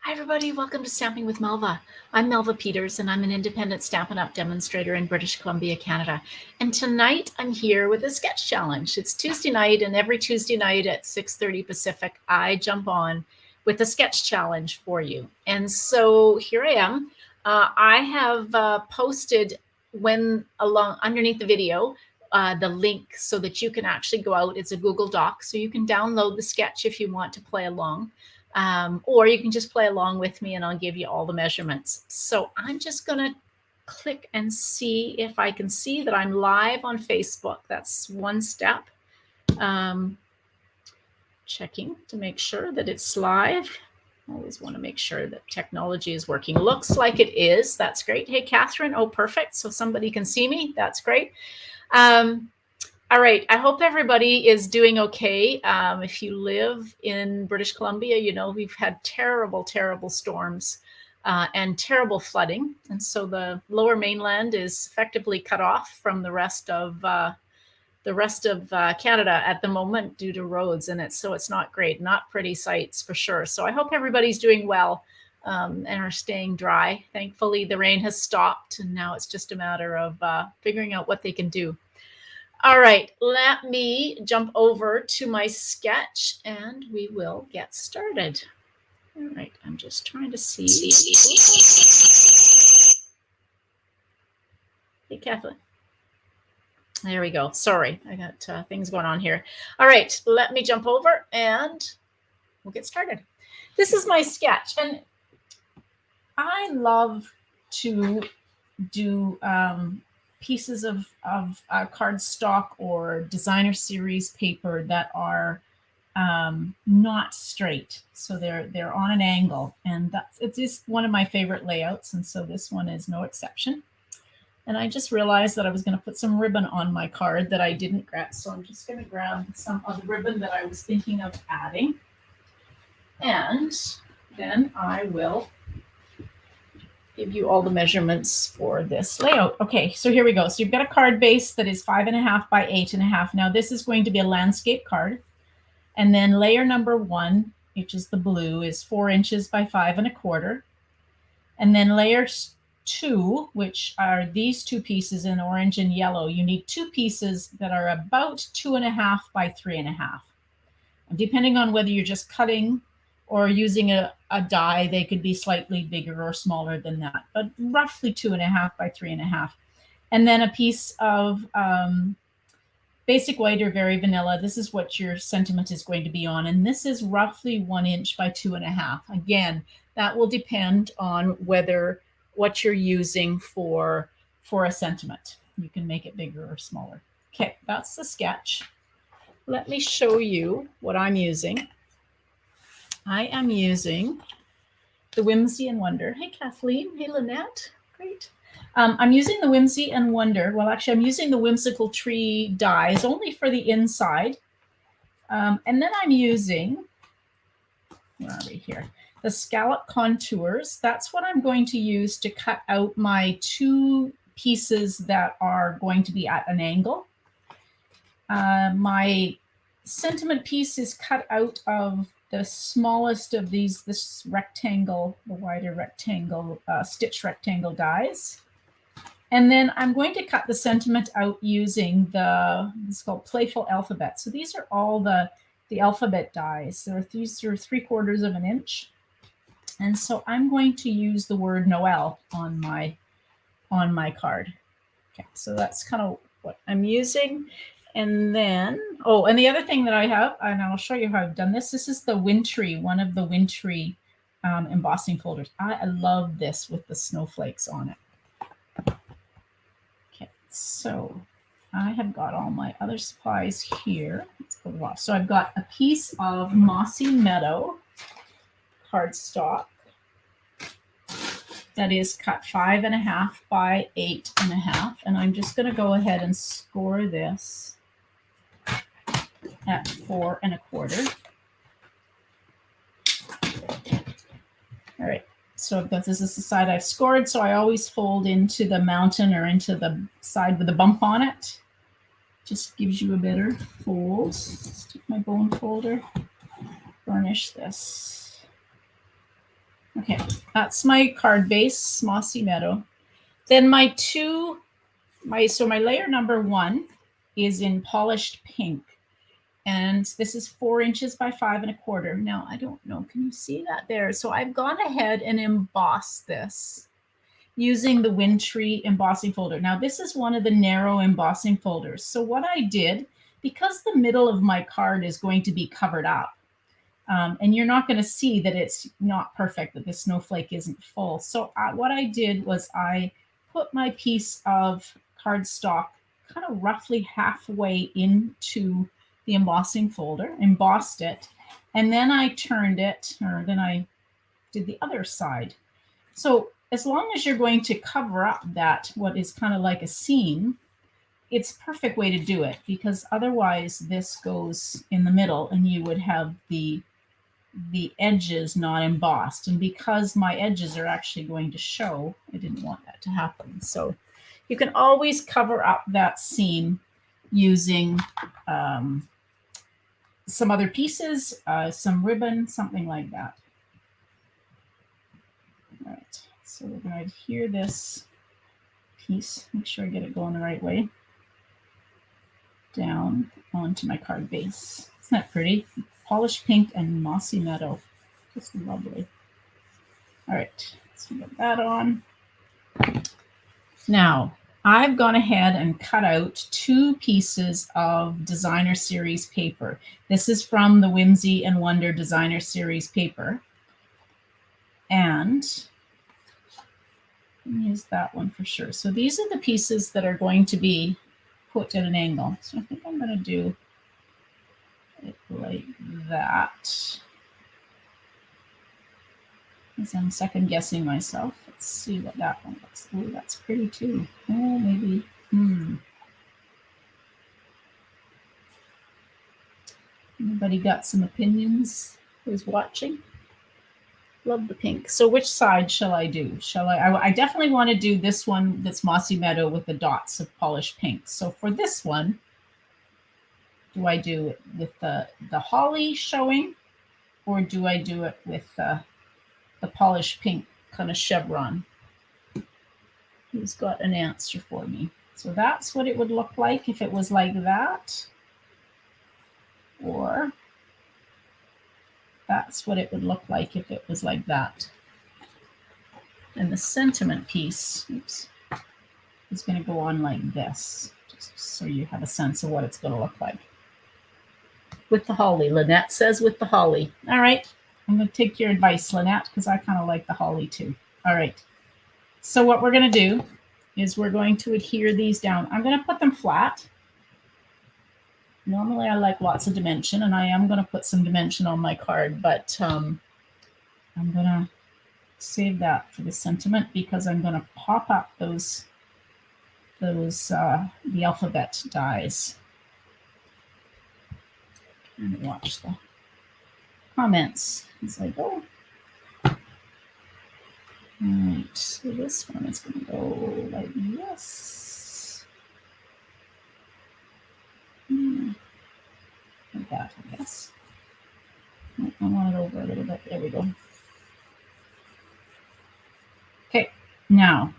Hi everybody, welcome to Stamping with Melva. I'm Melva Peters and I'm an independent Stampin' Up! Demonstrator in British Columbia, Canada. And tonight I'm here with a sketch challenge. It's Tuesday night, and every Tuesday night at 6:30 Pacific, I jump on with a sketch challenge for you. And so here I am. I have posted underneath the video the link so that you can actually go out. It's a Google Doc, so you can download the sketch if you want to play along. Or you can just play along with me and I'll give you all the measurements. So I'm just going to click and see if I can see that I'm live on Facebook. That's one step. Checking to make sure that it's live. Always want to make sure that technology is working. Looks like it is. That's great. Hey, Catherine. Oh, perfect. So somebody can see me. That's great. All right, I hope everybody is doing okay. If you live in British Columbia, you know we've had terrible, terrible storms and terrible flooding. And so the lower mainland is effectively cut off from the rest of Canada at the moment due to roads. And it's not great, not pretty sights for sure. So I hope everybody's doing well and are staying dry. Thankfully, the rain has stopped and now it's just a matter of figuring out what they can do. All right, let me jump over to my sketch and we will get started. All right, I'm just trying to see. Hey, Kathleen. There we go. Sorry, I got things going on here. All right, let me jump over and we'll get started. This is my sketch, and I love to do pieces of cardstock or designer series paper that are not straight, so they're on an angle, and it's just one of my favorite layouts, and so this one is no exception. And I just realized that I was going to put some ribbon on my card that I didn't grab, so I'm just going to grab some of the ribbon that I was thinking of adding, and then I will give you all the measurements for this layout. Okay, so here we go. So you've got a card base that is 5.5 by 8.5. Now this is going to be a landscape card. And then layer number 1, which is the blue, is 4 inches by 5.25. And then layers 2, which are these two pieces in orange and yellow, you need 2 pieces that are about 2.5 by 3.5. And depending on whether you're just cutting or using a die, they could be slightly bigger or smaller than that, but roughly 2.5 by 3.5. And then a piece of basic white or very vanilla. This is what your sentiment is going to be on. And this is roughly 1 inch by 2.5. Again, that will depend on what you're using for a sentiment. You can make it bigger or smaller. Okay, that's the sketch. Let me show you what I'm using. I am using the Whimsy and Wonder. Hey, Kathleen. Hey, Lynette. Great. I'm using the Whimsy and Wonder. Well, actually, I'm using the Whimsical Tree dies only for the inside. And then I'm using, where are we here? The Scallop Contours. That's what I'm going to use to cut out my 2 pieces that are going to be at an angle. My sentiment piece is cut out of the smallest of this rectangle, the wider rectangle, stitch rectangle dies. And then I'm going to cut the sentiment out using it's called Playful Alphabet. So these are all the alphabet dies. These are 3/4 of an inch. And so I'm going to use the word Noel on my card. Okay, so that's kind of what I'm using. And then, and the other thing that I have, and I'll show you how I've done this. This is the Wintry, one of the Wintry embossing folders. I love this with the snowflakes on it. Okay, so I have got all my other supplies here. Let's go off. So I've got a piece of Mossy Meadow cardstock that is cut 5.5 by 8.5. And I'm just going to go ahead and score this at 4.25. All right, so this is the side I've scored. So I always fold into the mountain or into the side with a bump on it. Just gives you a better fold. Stick my bone folder, burnish this. Okay, that's my card base, Mossy Meadow. Then my layer number 1 is in polished pink. And this is 4 inches by 5 1/4. Now, I don't know, can you see that there? So I've gone ahead and embossed this using the Windtree embossing folder. Now, this is one of the narrow embossing folders. So what I did, because the middle of my card is going to be covered up, and you're not going to see that it's not perfect, that the snowflake isn't full. So what I did was I put my piece of cardstock kind of roughly halfway into the embossing folder, embossed it, and then I turned it, or then I did the other side. So as long as you're going to cover up that, what is kind of like a seam, it's a perfect way to do it, because otherwise this goes in the middle and you would have the edges not embossed. And because my edges are actually going to show, I didn't want that to happen. So you can always cover up that seam using some other pieces, some ribbon, something like that. All right, so we're going to adhere this piece, make sure I get it going the right way, down onto my card base. Isn't that pretty? Polished pink and mossy meadow. Just lovely. All right, let's get that on. Now, I've gone ahead and cut out 2 pieces of Designer Series paper. This is from the Whimsy and Wonder Designer Series paper. And use that one for sure. So these are the pieces that are going to be put at an angle. So I think I'm going to do it like that. As I'm second guessing myself. Let's see what that one looks like. Oh, that's pretty too. Oh, maybe. Anybody got some opinions who's watching? Love the pink. So which side shall I do? I definitely want to do this one that's Mossy Meadow with the dots of polished pink. So for this one, do I do it with the holly showing, or do I do it with the polished pink kind of chevron? Who's got an answer for me? So that's what it would look like if it was like that. Or that's what it would look like if it was like that. And the sentiment piece, oops, is going to go on like this, just so you have a sense of what it's going to look like. With the holly, Lynette says with the holly. All right, I'm going to take your advice, Lynette, because I kind of like the holly too. All right, so what we're going to do is we're going to adhere these down. I'm going to put them flat. Normally I like lots of dimension, and I am going to put some dimension on my card, but I'm going to save that for the sentiment, because I'm going to pop up those the alphabet dies. And watch the comments as I go. All right, so this one is going to go like this. Like that, I guess. I want it over a little bit. There we go. Okay, now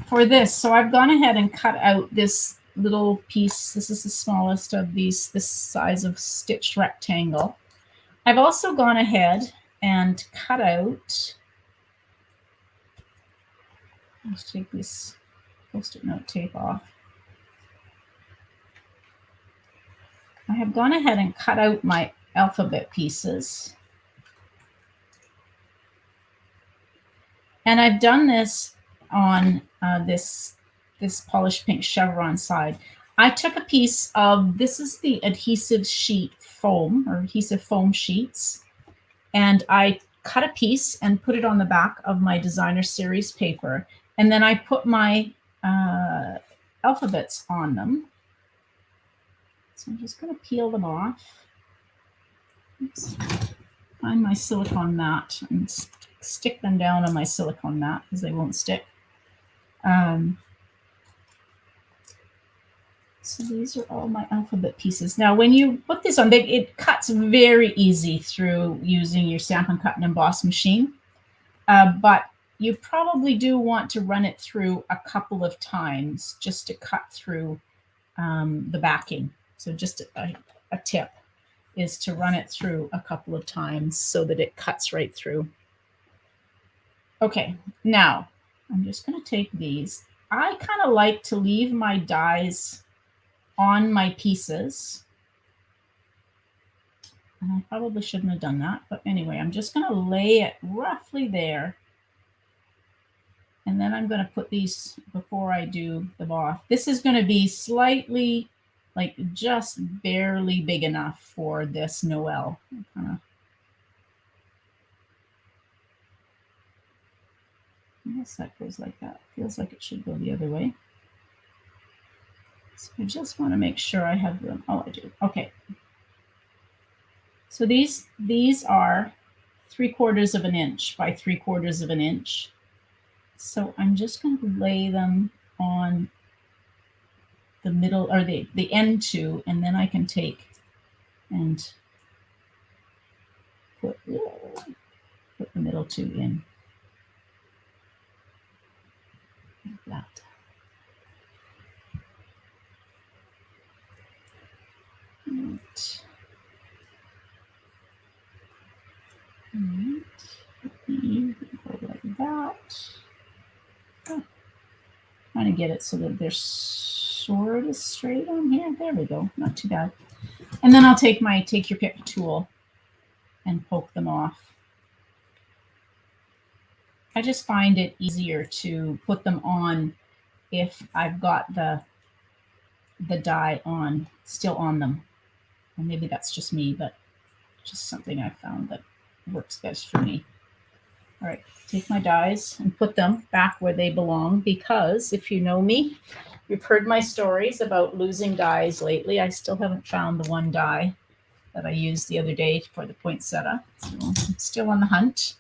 for this, so I've gone ahead and cut out this little piece. This is the smallest of these, this size of stitched rectangle. I've also gone ahead and cut out, let's take this Post-it note tape off. I have gone ahead and cut out my alphabet pieces. And I've done this on this polished pink chevron side. I took a piece of, this is the adhesive sheet foam, or adhesive foam sheets, and I cut a piece and put it on the back of my Designer Series paper. And then I put my alphabets on them. So I'm just going to peel them off. Oops. Find my silicone mat and stick them down on my silicone mat, because they won't stick. So these are all my alphabet pieces. Now, when you put this on, it cuts very easy through using your Stampin' Cut and Emboss machine. But you probably do want to run it through a couple of times just to cut through the backing. So just a tip is to run it through a couple of times so that it cuts right through. Okay, now I'm just going to take these. I kind of like to leave my dies on my pieces. And I probably shouldn't have done that, but anyway, I'm just going to lay it roughly there. And then I'm going to put these before I do the boss. This is going to be slightly, like just barely big enough for this Noel. I guess that goes like that. Feels like it should go the other way. So I just want to make sure I have them. Oh, I do. Okay. So these are 3/4 of an inch by 3/4 of an inch. So I'm just going to lay them on the middle or the end two, and then I can take and put the middle two in. Like that. Right. Go like that. Oh, trying to get it so that they're sort of straight on here. There we go. Not too bad. And then I'll take my take your pick tool and poke them off. I just find it easier to put them on if I've got the die on still on them. And maybe that's just me, but just something I found that works best for me. All right, take my dies and put them back where they belong, because if you know me, you've heard my stories about losing dies lately. I still haven't found the one die that I used the other day for the poinsettia. So I'm still on the hunt.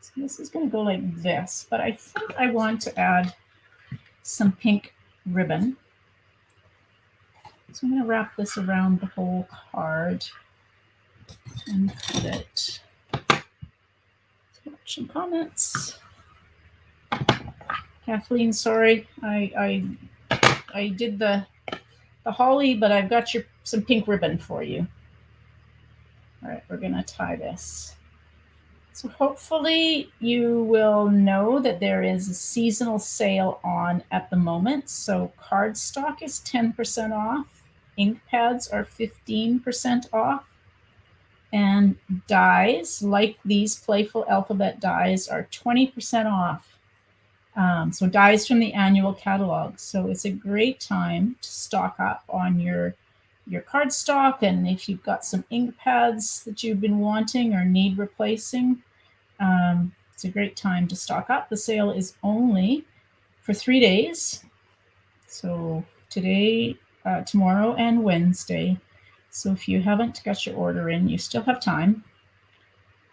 So this is going to go like this, but I think I want to add some pink ribbon. So I'm going to wrap this around the whole card and cut it. Some comments. Kathleen, sorry, I did the holly, but I've got some pink ribbon for you. All right, we're gonna tie this. So hopefully you will know that there is a seasonal sale on at the moment. So cardstock is 10% off. Ink pads are 15% off. And dies, like these playful alphabet dies, are 20% off. So dies from the annual catalog. So it's a great time to stock up on your cardstock. And if you've got some ink pads that you've been wanting or need replacing, it's a great time to stock up. The sale is only for 3 days. So today, tomorrow, and Wednesday. So if you haven't got your order in, you still have time.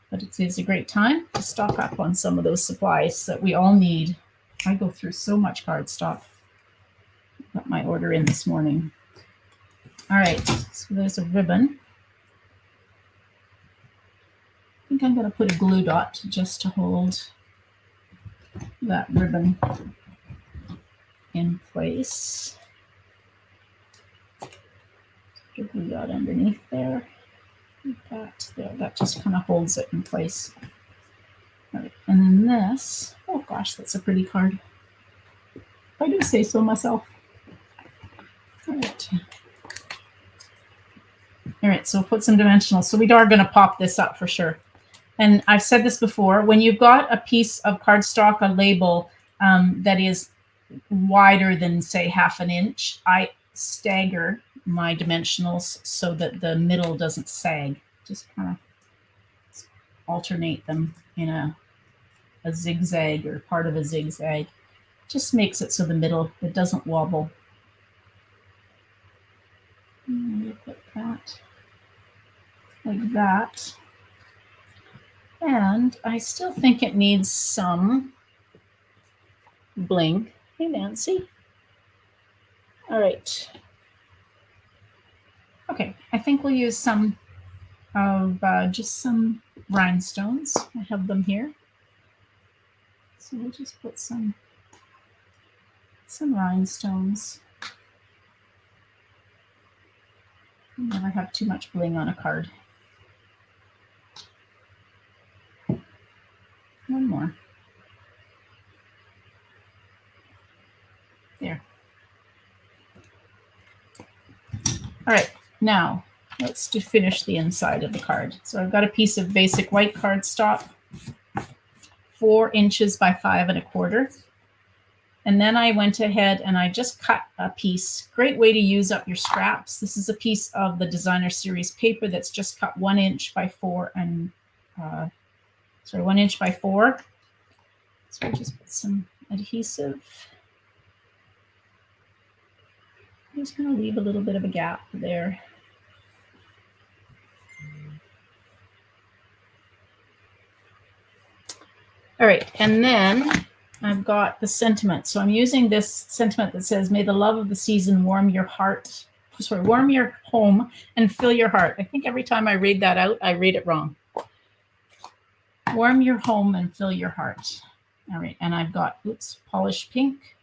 But it is a great time to stock up on some of those supplies that we all need. I go through so much cardstock. Got my order in this morning. All right, so there's a ribbon. I think I'm going to put a glue dot just to hold that ribbon in place. Put a glue dot underneath there. That just kind of holds it in place. All right, and then this, oh gosh, that's a pretty card. If I do say so myself. All right, so we'll put some dimensionals. So we are going to pop this up for sure. And I've said this before, when you've got a piece of cardstock, a label that is wider than, say, 1/2 inch, I stagger my dimensionals so that the middle doesn't sag. Just kind of alternate them in a zigzag or part of a zigzag. Just makes it so the middle, it doesn't wobble. And put that like that. And I still think it needs some bling. Hey, Nancy. All right. Okay, I think we'll use some of just some rhinestones. I have them here. So we'll just put some rhinestones. You never have too much bling on a card. One more. There. All right, now let's finish the inside of the card. So I've got a piece of basic white cardstock, 4 inches by 5 1/4. And then I went ahead and I just cut a piece. Great way to use up your scraps. This is a piece of the Designer Series paper that's just cut 1 inch by 4 and 1 inch by 4. So I just put some adhesive. I'm just going to leave a little bit of a gap there. All right, and then I've got the sentiment. So I'm using this sentiment that says, "May the love of the season warm your heart." Sorry, warm your home and fill your heart. I think every time I read that out, I read it wrong. Warm your home and fill your heart. All right, and I've got, polished pink.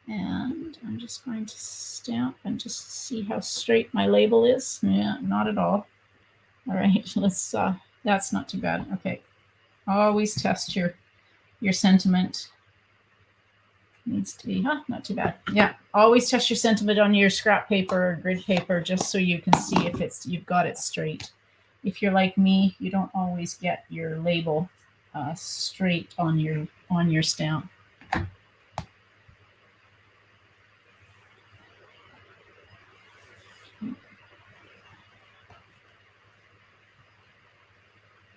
And I'm just going to stamp and just see how straight my label is. Yeah, not at all. All right, let's, that's not too bad. Okay, always test your sentiment. Needs to be, not too bad. Yeah, always test your sentiment on your scrap paper or grid paper just so you can see if you've got it straight. If you're like me, you don't always get your label straight on your stamp.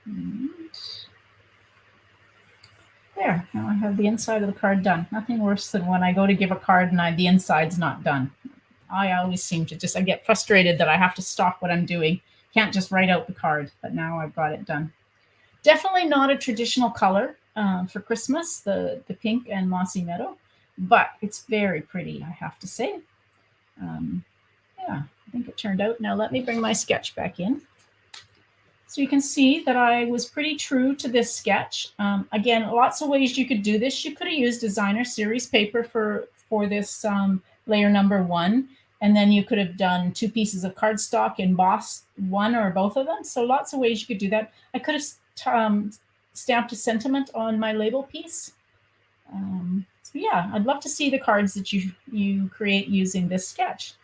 And there, now I have the inside of the card done. Nothing worse than when I go to give a card and the inside's not done. I always seem to I get frustrated that I have to stop what I'm doing. Can't just write out the card, but now I've got it done. Definitely not a traditional color for Christmas, the pink and mossy meadow, but it's very pretty, I have to say. Yeah, I think it turned out. Now let me bring my sketch back in. So you can see that I was pretty true to this sketch. Again, lots of ways you could do this. You could have used Designer Series paper for this layer number 1, and then you could have done 2 pieces of cardstock, embossed one or both of them. So lots of ways you could do that. I could have stamped a sentiment on my label piece. So yeah, I'd love to see the cards that you create using this sketch.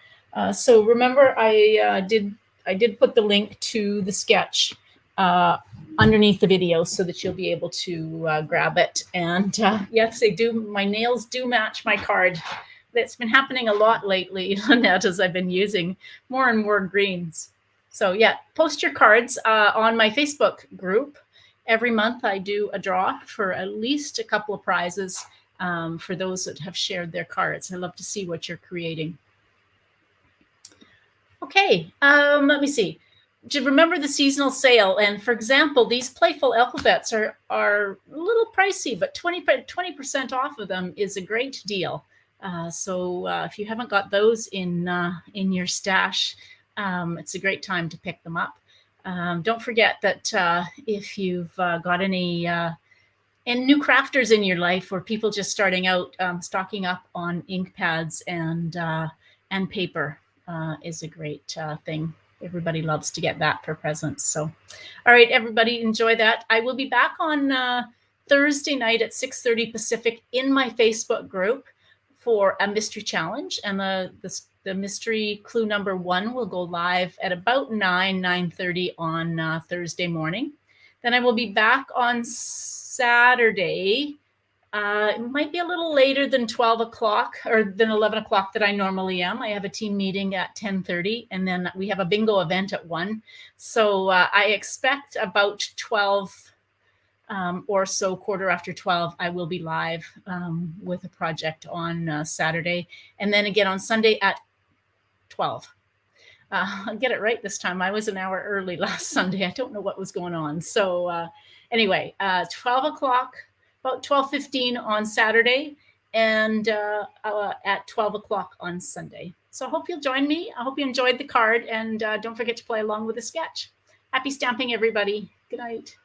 So remember, I did put the link to the sketch underneath the video so that you'll be able to grab it. And yes, my nails do match my card. That's been happening a lot lately, Lynette, as I've been using more and more greens. So yeah, post your cards on my Facebook group. Every month I do a draw for at least a couple of prizes for those that have shared their cards. I love to see what you're creating. Okay, let me see. Remember the seasonal sale. And for example, these playful alphabets are a little pricey, but 20% off of them is a great deal. So if you haven't got those in your stash, it's a great time to pick them up. Don't forget that if you've got any new crafters in your life or people just starting out, stocking up on ink pads and paper is a great thing. Everybody loves to get that for presents. So, all right, everybody, enjoy that. I will be back on Thursday night at 6:30 Pacific in my Facebook group for a mystery challenge. And the mystery clue number 1 will go live at about 9:30 on Thursday morning. Then I will be back on Saturday. It might be a little later than 12 o'clock or than 11 o'clock that I normally am. I have a team meeting at 10:30, and then we have a bingo event at 1. So I expect about 12 or so, quarter after 12, I will be live with a project on Saturday. And then again on Sunday at 12. I'll get it right this time. I was an hour early last Sunday. I don't know what was going on. So anyway, 12 o'clock. About 12:15 on Saturday, and at 12 o'clock on Sunday. So I hope you'll join me. I hope you enjoyed the card, and don't forget to play along with the sketch. Happy stamping, everybody. Good night.